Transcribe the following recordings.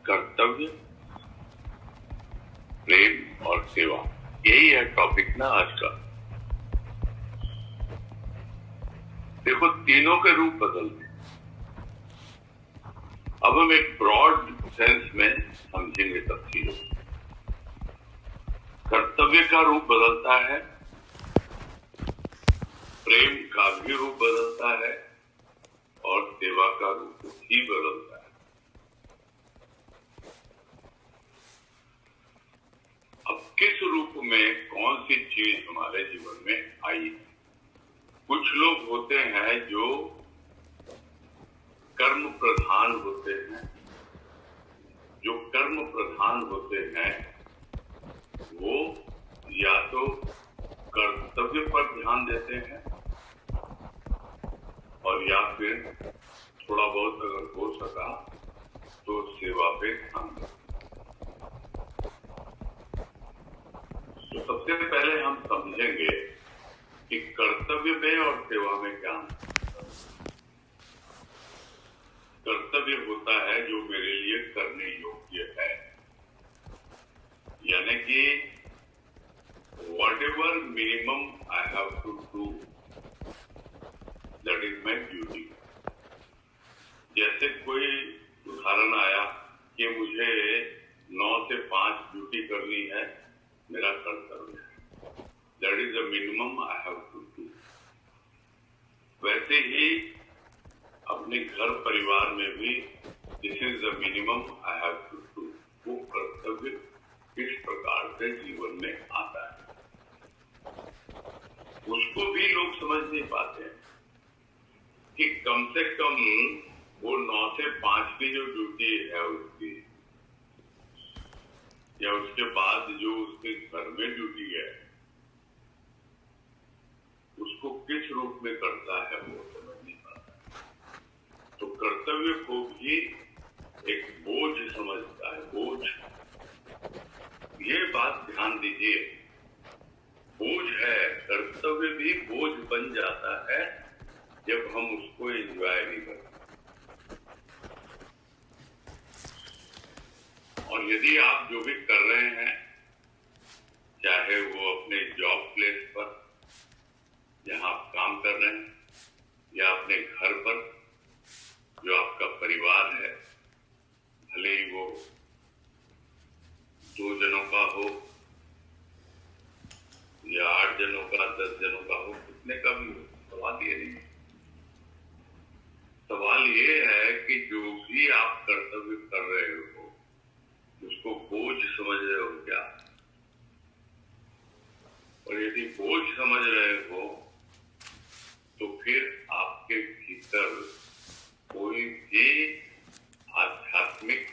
कर्तव्य, प्रेम और सेवा, यही है टॉपिक ना आज का। देखो, तीनों के रूप बदलते हैं। अब हम एक ब्रॉड सेंस में समझेंगे सब चीजों को। कर्तव्य का रूप बदलता है, प्रेम का भी रूप बदलता है और सेवा का रूप भी बदलता है। अब किस रूप में कौन सी चीज हमारे जीवन में आई है? कुछ लोग होते हैं जो कर्म प्रधान होते हैं। जो कर्म प्रधान होते हैं वो या तो कर्तव्य पर ध्यान देते हैं और या फिर थोड़ा बहुत अगर हो सका तो सेवा पे ध्यान देते हैं। तो सबसे पहले हम समझेंगे कि कर्तव्य में और सेवा में क्या अंतर है। कर्तव्य होता है जो मेरे लिए करने योग्य है, यानी कि whatever minimum I have to do, that is my duty। जैसे कोई उदाहरण आया कि मुझे 9 से 5 ड्यूटी करनी है, मेरा कर्तव्य है, that is the minimum I have to do। वैसे ही अपने घर परिवार में भी this is the minimum I have to do. वो कर्तव्य किस प्रकार से जीवन में आता है उसको भी लोग समझ नहीं पाते हैं कि कम से कम वो 9 से 5 की जो ड्यूटी है उसकी, या उसके बाद जो उसके घर में ड्यूटी है उसको किस रूप में करता है वो समझ नहीं पाता। तो कर्तव्य को भी एक बोझ समझता है, बोझ। ये बात ध्यान दीजिए, बोझ है। कर्तव्य भी बोझ बन जाता है जब हम उसको एंजॉय नहीं करते। और यदि आप जो भी कर रहे हैं, चाहे वो अपने जॉब प्लेस पर जहां आप काम कर रहे हैं या अपने घर पर जो आपका परिवार है, भले ही वो 2 जनों का हो या 8 जनों का, 10 जनों का हो, कितने का भी हो, सवाल ये नहीं। सवाल ये है कि जो भी आप कर्तव्य कर रहे हो उसको बोझ समझ रहे हो क्या? और यदि बोझ समझ रहे हो तो फिर आपके भीतर कोई भी आध्यात्मिक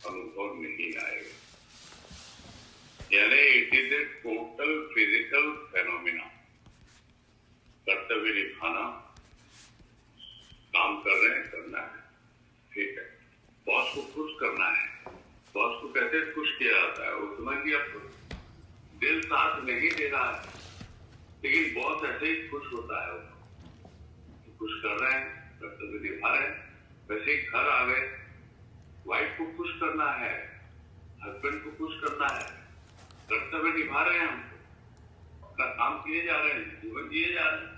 अनुभव नहीं आएगा। यानी it is A total physical phenomena. कर्तव्य निभाना, काम कर रहे हैं, करना है, ठीक है। बॉस को खुश करना है। बॉस को कैसे खुश किया जाता है? उस समय की अब दिल साथ नहीं दे रहा है, लेकिन बॉस ऐसे ही खुश होता है। तो खुश कर रहे हैं, कर्तव्य निभा रहे हैं। वैसे ही घर आ गए, वाइफ को खुश करना है, हस्बैंड को खुश करना है, कर्तव्य निभा रहे हैं, हम अपना काम किए जा रहे हैं, जीवन जिए जा रहे हैं।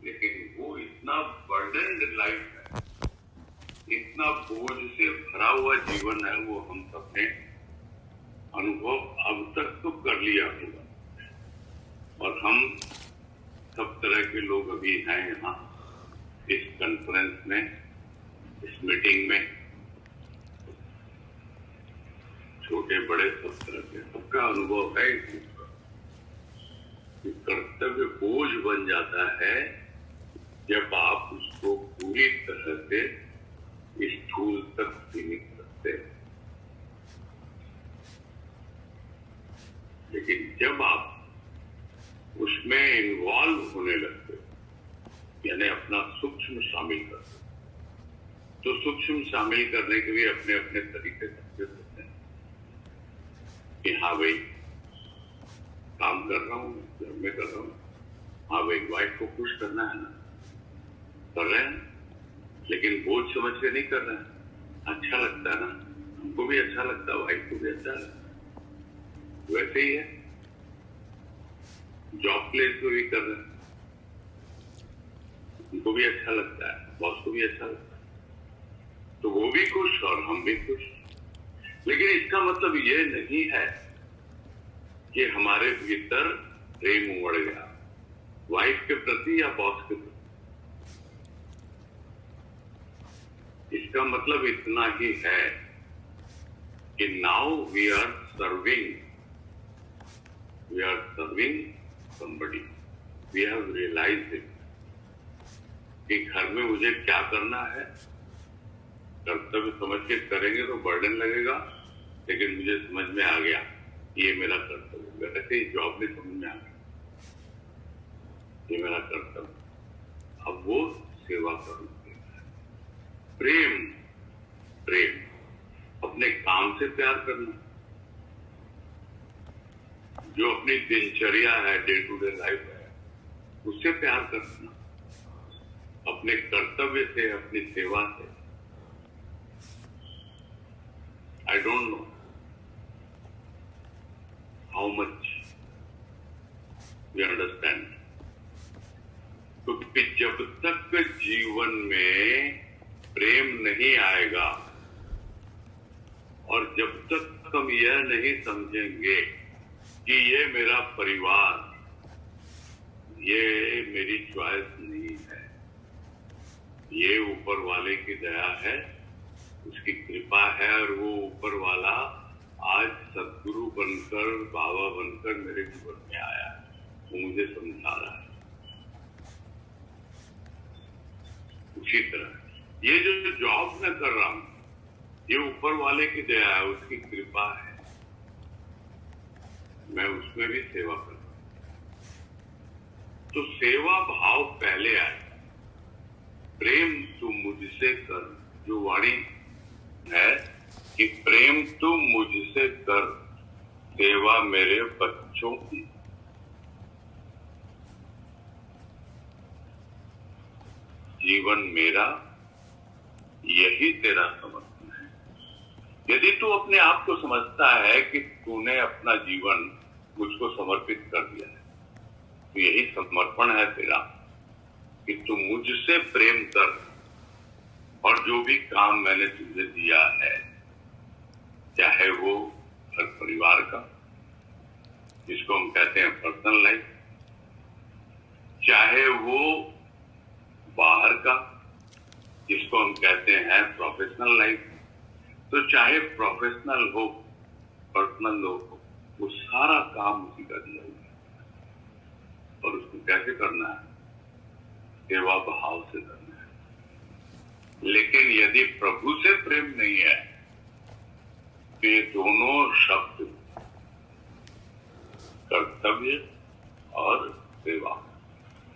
लेकिन वो इतना बर्डन्ड लाइफ है, इतना बोझ से भरा हुआ जीवन है, वो हम सबने अनुभव अब तक तो कर लिया होगा। और हम सब तरह के लोग अभी हैं यहाँ इस कॉन्फ्रेंस में, इस मीटिंग में, छोटे बड़े सब तरह के, सबका अनुभव है इस चीज का कि कर्तव्य बोझ बन जाता है जब आप उसको पूरी तरह से स्थूल तक सीमित करते हैं। लेकिन जब आप उसमें इन्वॉल्व होने लगते, यानी अपना सूक्ष्म शामिल करते, तो सूक्ष्म शामिल करने के लिए अपने अपने तरीके से होते हैं कि हाँ भाई काम कर रहा हूँ, घर में कर रहा हूँ, हाँ भाई वाइफ को खुश करना है ना, कर रहे हैं, लेकिन बोझ समझ के नहीं कर रहे हैं। अच्छा लगता है ना, हमको भी अच्छा लगता है, वाइफ को भी अच्छा लगता है। वैसे ही है, जॉब प्लेस में भी कर रहे हैं, उनको भी अच्छा लगता है, बॉस को भी अच्छा लगता है, तो वो भी खुश और हम भी खुश। लेकिन इसका मतलब ये नहीं है कि हमारे भीतर प्रेम उमड़ गया वाइफ के प्रति या बॉस के प्रति। इसका मतलब इतना ही है कि now we are serving somebody. We have realized it कि घर में मुझे क्या करना है, कर्तव्य समझ के करेंगे तो बर्डन लगेगा, लेकिन मुझे समझ में आ गया ये मेरा कर्तव्य। वैसे ही जॉब में समझ में आ गया ये मेरा कर्तव्य। अब वो सेवा करूंगा। प्रेम अपने काम से प्यार करना, जो अपनी दिनचर्या है, डे टू डे लाइफ है, उससे प्यार करना, अपने कर्तव्य से, अपनी सेवा से। I don't know how much we understand. क्योंकि जब तक जीवन में प्रेम नहीं आएगा और जब तक हम यह नहीं समझेंगे कि ये मेरा परिवार, ये मेरी चॉइस नहीं है, ये ऊपर वाले की दया है, उसकी कृपा है, और वो ऊपर वाला आज सद्गुरु बनकर, बाबा बनकर मेरे जीवन में आया है, वो मुझे समझा रहा है। उसी तरह ये जो जॉब मैं कर रहा हूं, ये ऊपर वाले की दया है, उसकी कृपा है, मैं उसमें भी सेवा करता हूं। तो सेवा भाव पहले आए, प्रेम तू मुझसे कर, जो वाणी है कि प्रेम तू मुझसे कर, सेवा मेरे बच्चों की। जीवन मेरा, यही तेरा समर्पण है। यदि तू अपने आप को समझता है कि तूने अपना जीवन मुझको समर्पित कर दिया है, तो यही समर्पण है तेरा कि तू मुझसे प्रेम कर, और जो भी काम मैंने तुझे दिया है, चाहे वो घर परिवार का, जिसको हम कहते हैं पर्सनल लाइफ, चाहे वो बाहर का, जिसको हम कहते हैं प्रोफेशनल लाइफ, तो चाहे प्रोफेशनल हो, पर्सनल हो, वो सारा काम उसी का दिया हुआ है। और उसको कैसे करना है? सेवा भाव से करना है। लेकिन यदि प्रभु से प्रेम नहीं है, तो ये दोनों शब्द, कर्तव्य और सेवा,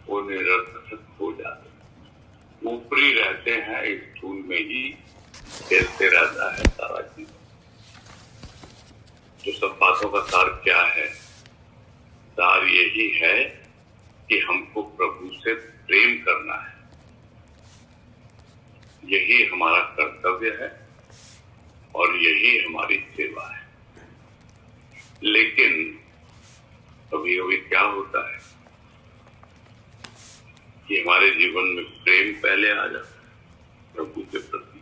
वो निरर्थक हो जाते हैं, ऊपरी रहते हैं, स्थूल में ही खेलते रहता है सारा जीवन। तो सब बातों का सार क्या है? सार यही है कि हमको प्रभु से प्रेम करना है, यही हमारा कर्तव्य है और यही हमारी सेवा है। लेकिन कभी कभी क्या होता है कि हमारे जीवन में प्रेम पहले आ जाता है प्रभु के प्रति।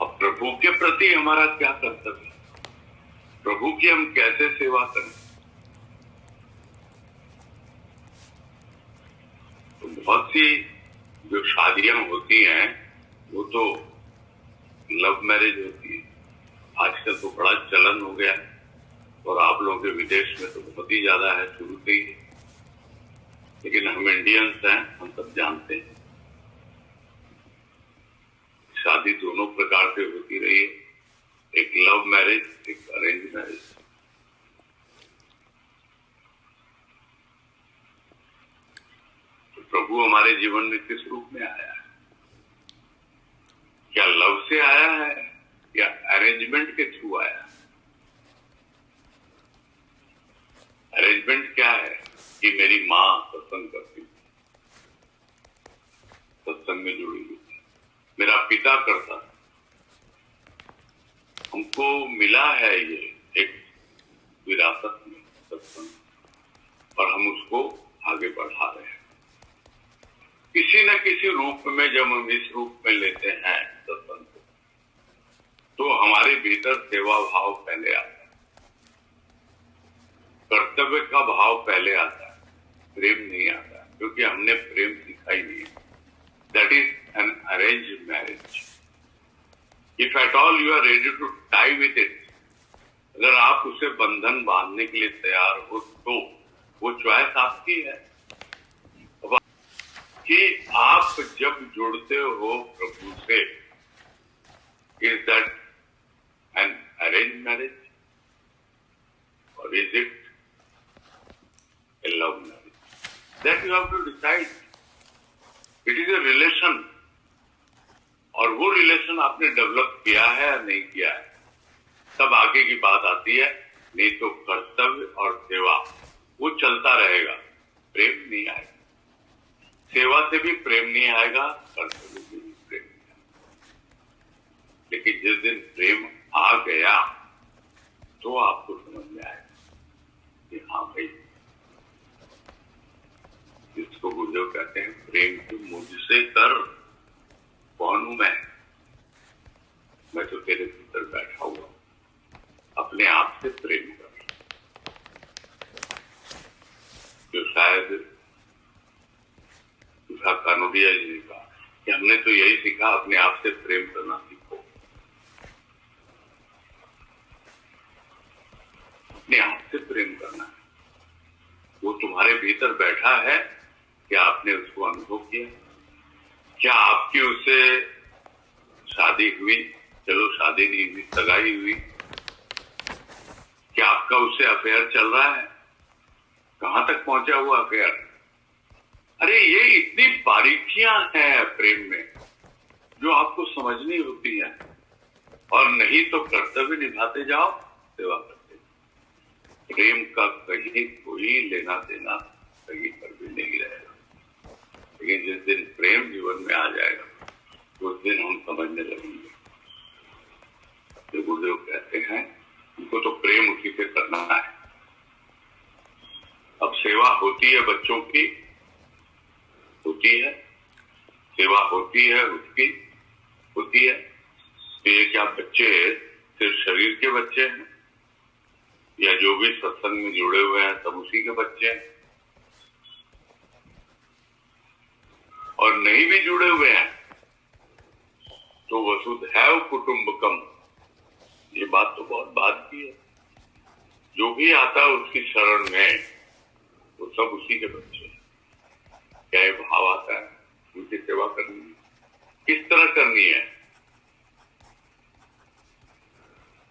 अब प्रभु के प्रति हमारा क्या कर्तव्य है? प्रभु की हम कैसे सेवा करें? तो बहुत सी जो शादियां होती हैं, वो तो लव मैरिज होती है। आजकल तो बड़ा चलन हो गया है, और आप लोगों के विदेश में तो बहुत ही ज्यादा है, शुरू से ही। लेकिन हम इंडियंस हैं, हम सब जानते हैं शादी दोनों प्रकार से होती रही है, एक लव मैरिज, एक अरेंज मैरिज। तो प्रभु हमारे जीवन में किस रूप में आया है? क्या लव से आया है या अरेंजमेंट के थ्रू आया है? अरेंजमेंट क्या है कि मेरी माँ सत्संग करती थी, सत्संग में जुड़ी हुई थी, मेरा पिता करता था। हमको मिला है ये एक विरासत में सत्संग, और हम उसको आगे बढ़ा रहे हैं किसी न किसी रूप में। जब हम इस रूप में लेते हैं सत्संग को, तो हमारे भीतर सेवा भाव पहले आता है, कर्तव्य का भाव पहले आता है, प्रेम नहीं आता, क्योंकि हमने प्रेम सीखा ही नहीं है। That is an arrange marriage. If at all you are ready to tie with it, अगर आप उसे बंधन बांधने के लिए तैयार हो, तो वो चॉइस आपकी है कि आप जब जुड़ते हो प्रभु से, is that an arrange marriage और is it a love marriage? That you have to decide. It is a relation, और वो रिलेशन आपने डेवलप किया है या नहीं किया है, तब आगे की बात आती है। नहीं तो कर्तव्य और सेवा वो चलता रहेगा, प्रेम नहीं आएगा। सेवा से भी प्रेम नहीं आएगा, कर्तव्य से भी प्रेम नहीं आएगा। लेकिन जिस दिन प्रेम आ गया, तो आपको समझ में आएगा कि हाँ भाई, जिसको गुरुदेव कहते हैं प्रेम तो मुझसे कर, कौन हूं मैं तो तेरे भीतर बैठा हुआ, अपने आप से प्रेम कर। जो शायद कानोडिया जी ने कहा कि हमने तो यही सीखा, अपने आप से प्रेम करना सीखो। अपने आप से प्रेम करना है, वो तुम्हारे भीतर बैठा है। क्या आपने उसको अनुभव किया? क्या आपकी उससे शादी हुई? चलो शादी नहीं हुई, सगाई हुई। क्या आपका उससे अफेयर चल रहा है? कहां तक पहुंचा हुआ अफेयर? अरे ये इतनी बारीकियां हैं प्रेम में जो आपको समझनी होती है। और नहीं तो कर्तव्य निभाते जाओ, सेवा करते जाओ। प्रेम का कहीं कोई लेना देना कहीं पर भी नहीं रहेगा। लेकिन जिस दिन प्रेम जीवन में आ जाएगा, उस दिन हम समझने लगेंगे। जो गुरुदेव कहते हैं, उनको तो प्रेम उसी से करना है। अब सेवा होती है बच्चों की, होती है, सेवा होती है उसकी, होती है। तो ये क्या बच्चे सिर्फ शरीर के बच्चे हैं, या जो भी सत्संग में जुड़े हुए हैं सब उसी के बच्चे हैं? और नहीं भी जुड़े हुए हैं तो वसुधैव कुटुंबकम, ये बात तो बहुत बात की है। जो भी आता है उसकी शरण में, वो सब उसी के बच्चे हैं। क्या ये भाव आता है? उनकी सेवा करनी है, किस तरह करनी है?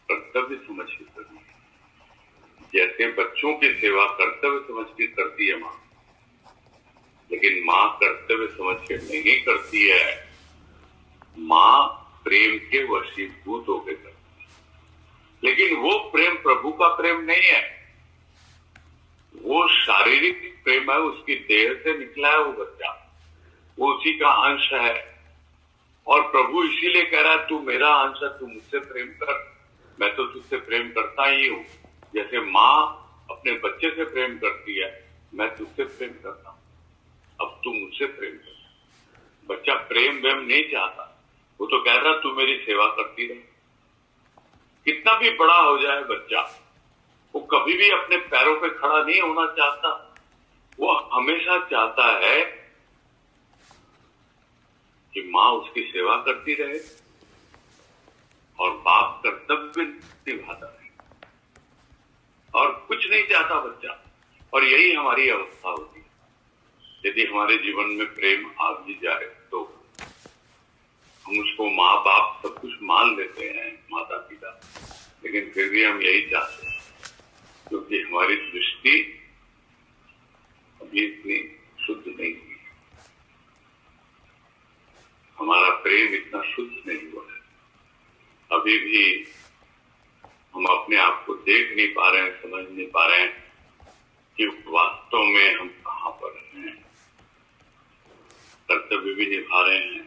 कर्तव्य समझ के करनी है। जैसे बच्चों की सेवा कर्तव्य समझ के करती है माँ, लेकिन माँ कर्तव्य समझ के नहीं करती है। माँ प्रेम के वशीभूत होकर करती है, लेकिन वो प्रेम प्रभु का प्रेम नहीं है। वो शारीरिक प्रेम है, उसकी देह से निकला है वो बच्चा, वो उसी का अंश है। और प्रभु इसीलिए कह रहा है, तू मेरा अंश है, तू मुझसे प्रेम कर, मैं तो तुझसे प्रेम करता ही हूं। जैसे माँ अपने बच्चे से प्रेम करती है, मैं तुझसे प्रेम करता हूं, अब तू मुझसे प्रेम कर। बच्चा प्रेम वेम नहीं चाहता, वो तो कह रहा तू मेरी सेवा करती रहे। कितना भी बड़ा हो जाए बच्चा, वो कभी भी अपने पैरों पे खड़ा नहीं होना चाहता। वो हमेशा चाहता है कि माँ उसकी सेवा करती रहे और बाप कर्तव्य निभाता रहे, और कुछ नहीं चाहता बच्चा। और यही हमारी अवस्था होती है। यदि हमारे जीवन में प्रेम आ भी जाए तो हम उसको माँ बाप सब कुछ मान लेते हैं, माता पिता, लेकिन फिर भी हम यही चाहते हैं, क्योंकि हमारी दृष्टि अभी इतनी शुद्ध नहीं हुई, हमारा प्रेम इतना शुद्ध नहीं हुआ है। अभी भी हम अपने आप को देख नहीं पा रहे हैं, समझ नहीं पा रहे हैं कि वास्तव में हम कहाँ पर हैं। कर्तव्य भी निभा रहे हैं,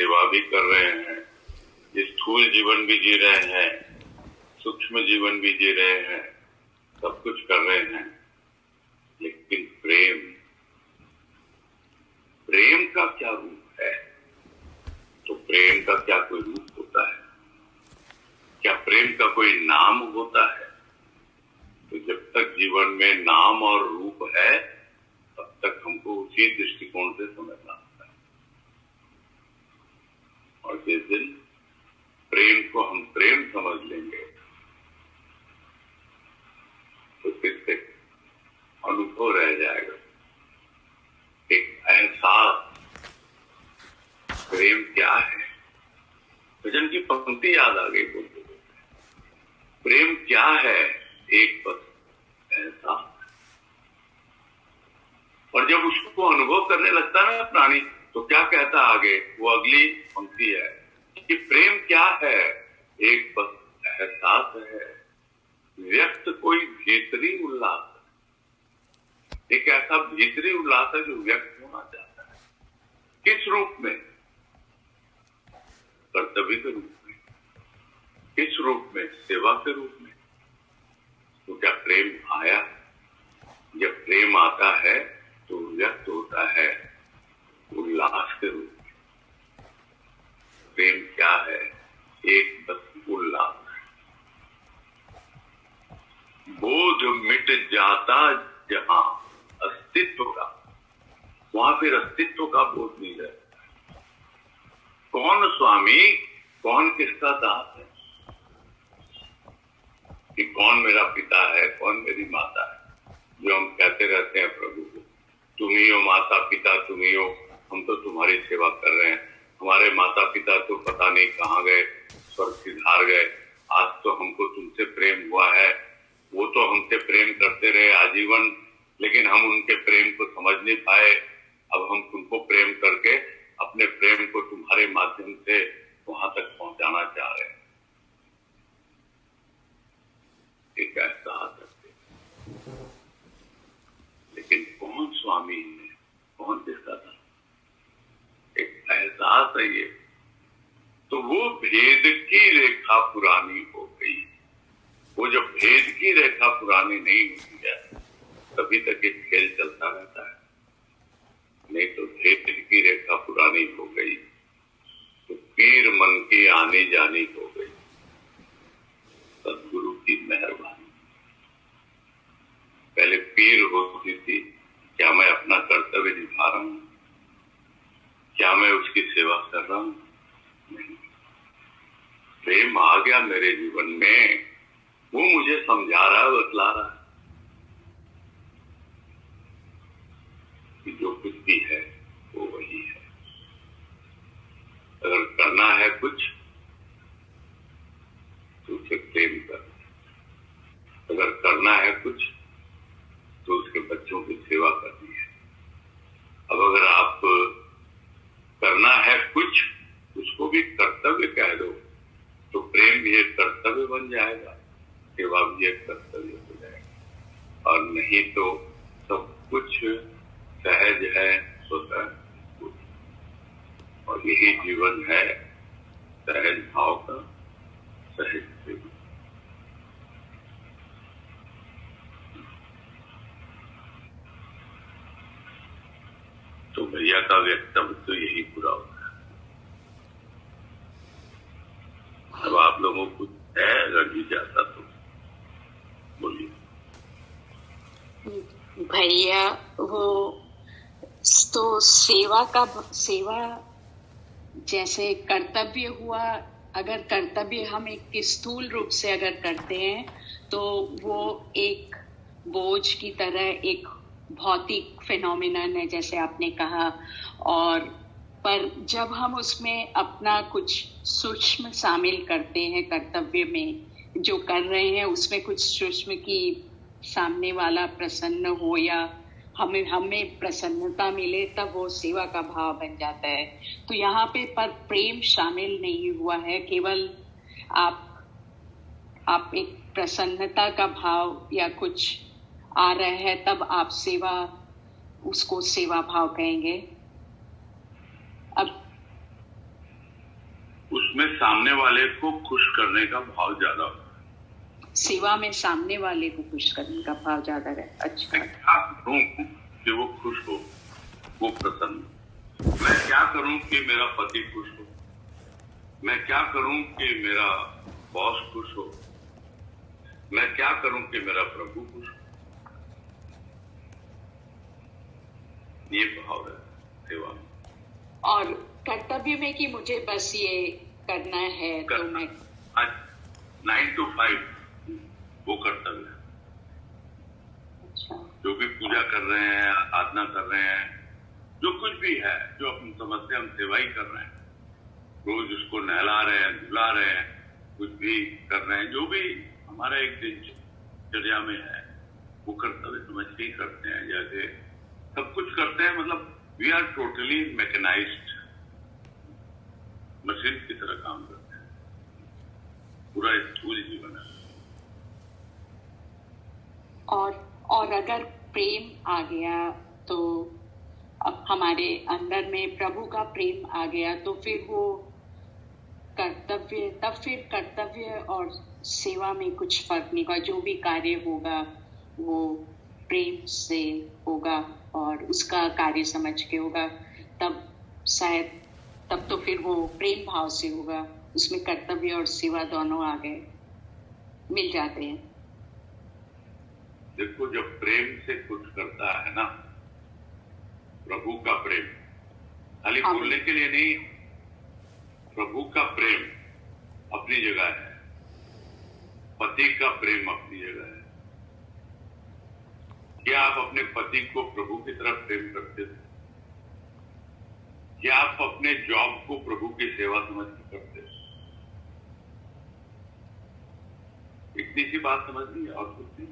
सेवा भी कर रहे हैं, स्थूल जीवन भी जी रहे हैं, सूक्ष्म जीवन भी जी रहे हैं, सब कुछ कर रहे हैं, लेकिन प्रेम का क्या रूप है? तो प्रेम का क्या कोई रूप होता है? क्या प्रेम का कोई नाम होता है? तो जब तक जीवन में नाम और रूप है, तब तक हमको उसी दृष्टिकोण से समझना होता है। और जिस दिन प्रेम को हम प्रेम समझ लेंगे, तो फिर से अनुभव रह जाएगा, एक एहसास। प्रेम क्या है? भजन की पंक्ति याद आ गई बोलते। प्रेम क्या है? एक बस एहसास। और जब उसको अनुभव करने लगता है ना प्राणी, तो क्या कहता आगे? वो अगली पंक्ति है कि प्रेम क्या है? एक बस एहसास है, व्यक्त कोई भीतरी उल्लास। एक ऐसा भीतरी उल्लास है जो व्यक्त होना चाहता है। किस रूप में? कर्तव्य के रूप में। किस रूप में? सेवा के रूप में। तो क्या प्रेम आया? जब प्रेम आता है तो व्यक्त होता है उल्लास के रूप में। प्रेम क्या है? एक बस उल्लास। बोध मिट जाता जहां अस्तित्व का, वहां फिर अस्तित्व का बोध नहीं रहता। कौन स्वामी, कौन किसका दास है, कि कौन मेरा पिता है, कौन मेरी माता है। जो हम कहते रहते हैं प्रभु को, तुम ही हो माता पिता, तुम ही हो, हम तो तुम्हारी सेवा कर रहे हैं। हमारे माता पिता तो पता नहीं कहाँ गए, स्वर्ग सिधार गए। आज तो हमको तुमसे प्रेम हुआ है। वो तो हमसे प्रेम करते रहे आजीवन, लेकिन हम उनके प्रेम को समझ नहीं पाए। अब हम तुमको प्रेम करके अपने प्रेम को तुम्हारे माध्यम से वहां तक पहुंचाना चाह रहे हैं। एक ऐसा करते, लेकिन कौन स्वामी है, कौन किसका था? एक एहसास है ये। तो वो भेद की रेखा पुरानी हो गई। वो जब भेद की रेखा पुरानी नहीं होती है, तभी तक एक खेल चलता रहता है। नहीं तो भेद की रेखा पुरानी हो गई तो पीर मन की आनी जानी हो गई। सदगुरु की मेहरबानी। पहले पीर होती थी, क्या मैं अपना कर्तव्य निभा रहा हूं? क्या मैं उसकी सेवा कर रहा हूं? नहीं। प्रेम आ गया मेरे जीवन में, वो मुझे समझा रहा है, बतला रहा है कि जो कुछ भी है वो वही है। अगर करना है कुछ तो उसे प्रेम कर, अगर करना है कुछ तो उसके बच्चों की सेवा करनी है। अब अगर आप करना है कुछ, उसको भी कर्तव्य कह दो, तो प्रेम भी एक कर्तव्य बन जाएगा, सेवा भी एक कर्तव्य हो जाएगा। और नहीं तो सब कुछ सहज है, स्वतः कुछ। और यही जीवन है सहज भाव का, सहज प्रेम। तो भैया का व्यक्तव्य तो यही पूरा होता है। अब आप लोगों को है, अगर भी जाता तो बोलिए। भैया वो तो सेवा जैसे कर्तव्य हुआ। अगर कर्तव्य हम एक स्थूल रूप से अगर करते हैं तो वो एक बोझ की तरह एक भौतिक फिनोमिनन है, जैसे आपने कहा। और पर जब हम उसमें अपना कुछ सूक्ष्म शामिल करते हैं कर्तव्य में, जो कर रहे हैं उसमें कुछ सूक्ष्म की सामने वाला प्रसन्न हो या हमें प्रसन्नता मिले, तब वो सेवा का भाव बन जाता है। तो यहाँ पे पर प्रेम शामिल नहीं हुआ है, केवल आप एक प्रसन्नता का भाव या कुछ आ रहा है तब आप उसको सेवा भाव कहेंगे। अब उसमें सामने वाले को खुश करने का भाव ज्यादा होता है। सेवा में सामने वाले को खुश करने का भाव ज्यादा है। अच्छा, मैं क्या करूं कि वो खुश हो, वो प्रसन्न हो। मैं क्या करूं कि मेरा पति खुश हो, मैं क्या करूं कि मेरा बॉस खुश हो, मैं क्या करूं कि मेरा प्रभु खुश हो। ये भाव है सेवा में। और कर्तव्य में कि मुझे बस ये करना है तो मैं 9 to 5 वो कर्तव्य है। अच्छा, जो भी पूजा कर रहे हैं, आराधना कर रहे हैं, जो कुछ भी है, जो अपनी समझते हम सेवा ही कर रहे हैं, रोज उसको नहला रहे हैं, धुला रहे हैं, कुछ भी कर रहे हैं, जो भी हमारा एक दिनचर्या में है वो कर्तव्य समझ के ही करते हैं। जैसे सब कुछ करते हैं, मतलब we are totally mechanised, machine की तरह काम करते हैं। पूरा स्थूल जीवन है। और अगर प्रेम आ गया तो अब हमारे अंदर में प्रभु का प्रेम आ गया तो फिर वो कर्तव्य, तब फिर कर्तव्य और सेवा में कुछ फर्क नहीं होगा। जो भी कार्य होगा वो प्रेम से होगा और उसका कार्य समझ के होगा, तब शायद तब तो फिर वो प्रेम भाव से होगा। उसमें कर्तव्य और सेवा दोनों आ गए, मिल जाते हैं। देखो, जब प्रेम से कुछ करता है ना, प्रभु का प्रेम खाली बोलने के लिए नहीं, प्रभु का प्रेम अपनी जगह है, पति का प्रेम अपनी जगह है। क्या आप अपने पति को प्रभु की तरफ प्रेम करते थे? क्या आप अपने जॉब को प्रभु की सेवा समझ के करते थे? इतनी सी बात समझनी है और कुछ नहीं।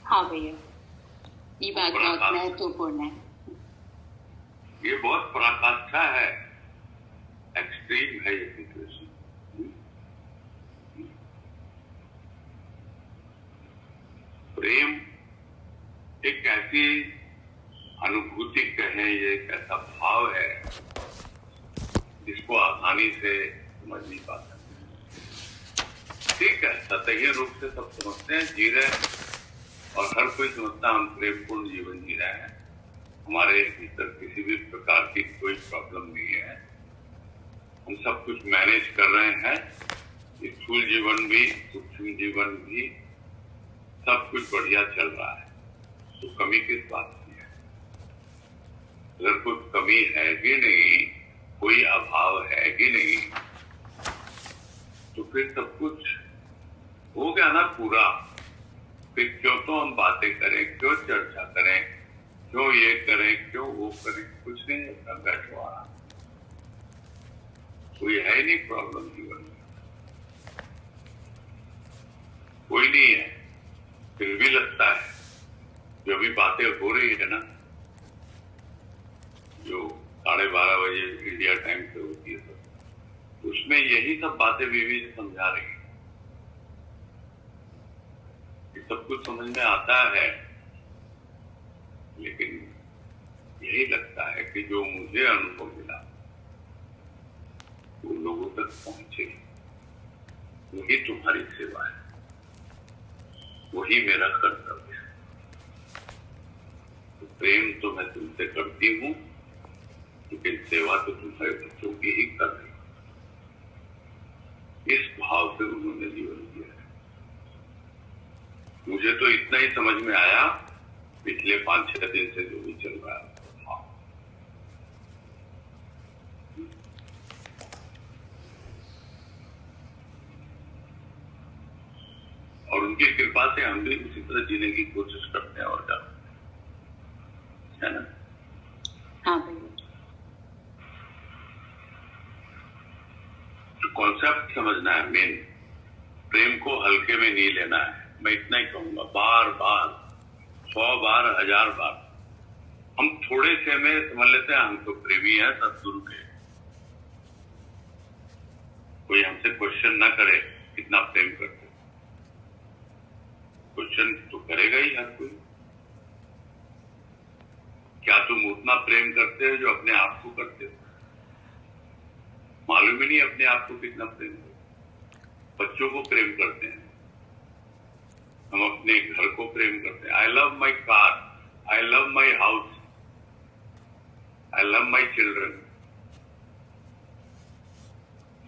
हाँ भैया, ये बात बहुत महत्वपूर्ण है। ये बहुत पराकाष्ठा है, एक्सट्रीम है ये सिचुएशन। प्रेम एक ऐसी अनुभूति कहें, ये एक ऐसा भाव है जिसको आसानी से समझ नहीं पाते। ठीक है, सतही रूप से सब समझते हैं, जी रहे हैं, और हर कोई समझता है हम प्रेमपूर्ण जीवन जी रहे हैं, हमारे भीतर किसी भी प्रकार की कोई प्रॉब्लम नहीं है, हम सब कुछ मैनेज कर रहे हैं, स्थूल जीवन भी, सूक्ष्म जीवन भी, सब कुछ बढ़िया चल रहा है। तो कमी किस बात की है? अगर कुछ कमी है कि नहीं, कोई अभाव है कि नहीं, तो फिर सब कुछ हो गया ना पूरा। फिर क्यों तो हम बातें करें, क्यों चर्चा करें, क्यों ये करें, क्यों वो करें? कुछ नहीं होता, बैठो आराम। कोई है नहीं प्रॉब्लम जीवन में, कोई नहीं है। फिर भी लगता है जो भी बातें हो रही है ना, जो 12:30 बजे इंडिया टाइम से होती है, तो उसमें यही सब बातें बीवी से समझा रही है। सब कुछ समझ में आता है, लेकिन यही लगता है कि जो मुझे अनुभव मिला वो लोगों तक पहुंचे, वही तुम्हारी सेवा है, वही मेरा कर्तव्य है। तो प्रेम तो मैं तुमसे करती हूँ, लेकिन सेवा तो तुम्हारे बच्चों की ही कर रही हूँ। इस भाव से उन्होंने जीवन दिया है। मुझे तो इतना ही समझ में आया पिछले 5-6 दिन से जो भी चल रहा है। और उनकी कृपा से हम भी उसी तरह जीने की कोशिश करते हैं, और क्या है ना? हाँ भैया, तो कॉन्सेप्ट समझना है मेन। प्रेम को हल्के में नहीं लेना है। मैं इतना ही कहूंगा, बार बार, 100 बार, 1000 बार। हम थोड़े से में समझ लेते हैं हम तो प्रेमी है सद्गुरु के। कोई हमसे क्वेश्चन ना करे कितना प्रेम करते, क्वेश्चन तो करेगा ही हर कोई। क्या तुम उतना प्रेम करते हो जो अपने आप को करते हो? मालूम ही नहीं अपने आप को कितना प्रेम करते। बच्चों को प्रेम करते हैं, हम अपने घर को प्रेम करते हैं। I love my car, I love my house, I love my children.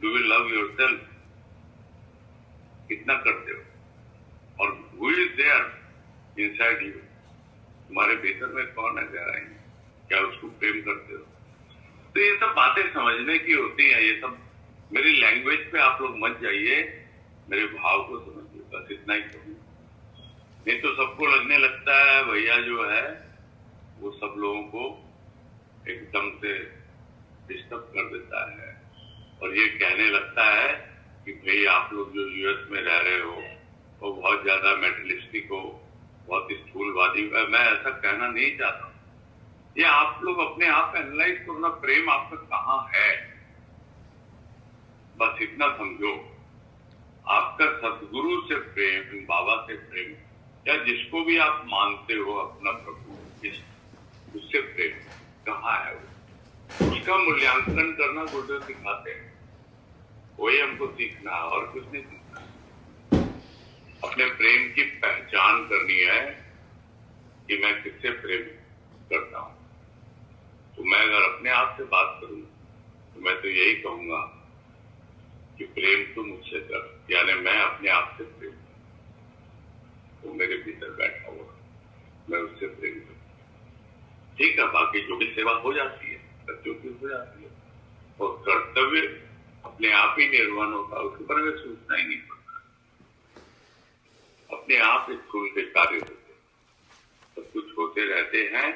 Do you love yourself? कितना करते हो? और who is there inside you? तुम्हारे भीतर में कौन है गहराई में? क्या उसको प्रेम करते हो? तो ये सब बातें समझने की होती हैं। ये सब मेरी लैंग्वेज पे आप लोग मत जाइए, मेरे भाव को समझिए, बस इतना ही कहूँगा। नहीं तो सबको लगने लगता है भैया जो है वो सब लोगों को एकदम से डिस्टर्ब कर देता है और ये कहने लगता है कि भाई आप लोग जो यूएस में रह रहे हो वो बहुत ज्यादा मेटलिस्टिक हो, बहुत स्थूलवादी। मैं ऐसा कहना नहीं चाहता। ये आप लोग अपने आप एनालाइज करो ना, प्रेम आपका कहाँ है, बस इतना समझो। आपका सदगुरु से प्रेम, बाबा से प्रेम, या जिसको भी आप मानते हो अपना प्रभु, उससे प्रेम कहाँ है? उसका मूल्यांकन करना गुरुदेव सिखाते हैं, वही हमको सीखना है और कुछ नहीं सीखना। अपने प्रेम की पहचान करनी है कि मैं किससे प्रेम करता हूं। तो मैं अगर अपने आप से बात करूं तो मैं तो यही कहूंगा कि प्रेम तो मुझसे कर, यानी मैं अपने आप से प्रेम कर। वो मेरे भीतर बैठा हुआ, मैं उससे प्रेम करता। ठीक है, बाकी जो भी सेवा हो जाती है बच्चों की हो जाती है, और कर्तव्य अपने आप ही निर्वहन होता है, उसके बारे में सोचना ही नहीं पड़ता। अपने आप ही स्कूल के कार्य होते, सब कुछ होते रहते हैं,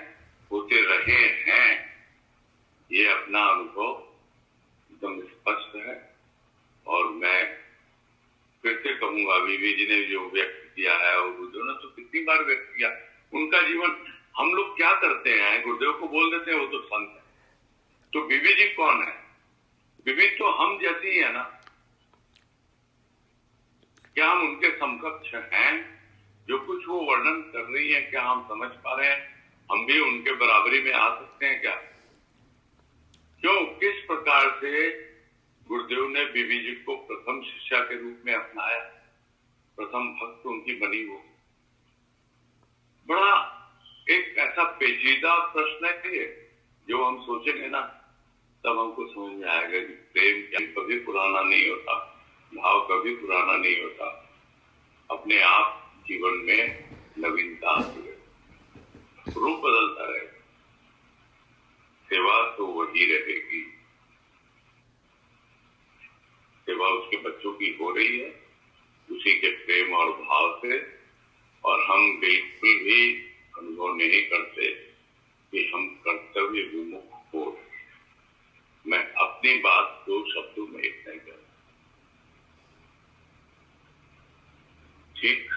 होते रहे हैं। ये अपना अनुभव एकदम स्पष्ट है। और मैं फिर से कहूंगा, बीबी जी ने जो व्यक्त किया है और गुरुदेव ने तो कितनी बार व्यक्त किया, उनका जीवन। हम लोग क्या करते हैं, गुरुदेव को बोल देते हैं वो तो संत है, तो बीबी जी कौन है? बीबी तो हम जैसी ही है ना। क्या हम उनके समकक्ष हैं? जो कुछ वो वर्णन कर रही है, क्या हम समझ पा रहे हैं? हम भी उनके बराबरी में आ सकते हैं क्या? क्यों, किस प्रकार से गुरुदेव ने बीबी जी को प्रथम शिष्या के रूप में अपनाया, प्रथम भक्त उनकी बनी वो। बड़ा एक ऐसा पेचीदा प्रश्न है ये, जो हम सोचेंगे ना तब हमको समझ में आएगा कि प्रेम क्या कभी पुराना नहीं होता, भाव कभी पुराना नहीं होता। अपने आप जीवन में नवीनता आती है, रूप बदलता रहेगा। सेवा तो वही रहेगी, सेवा उसके बच्चों की हो रही है उसी के प्रेम और भाव से। और हम बिल्कुल भी अनुभव नहीं करते कि हम कर्तव्य विमुख हो। मैं अपनी बात 2 शब्दों में इतना ही कहूं। ठीक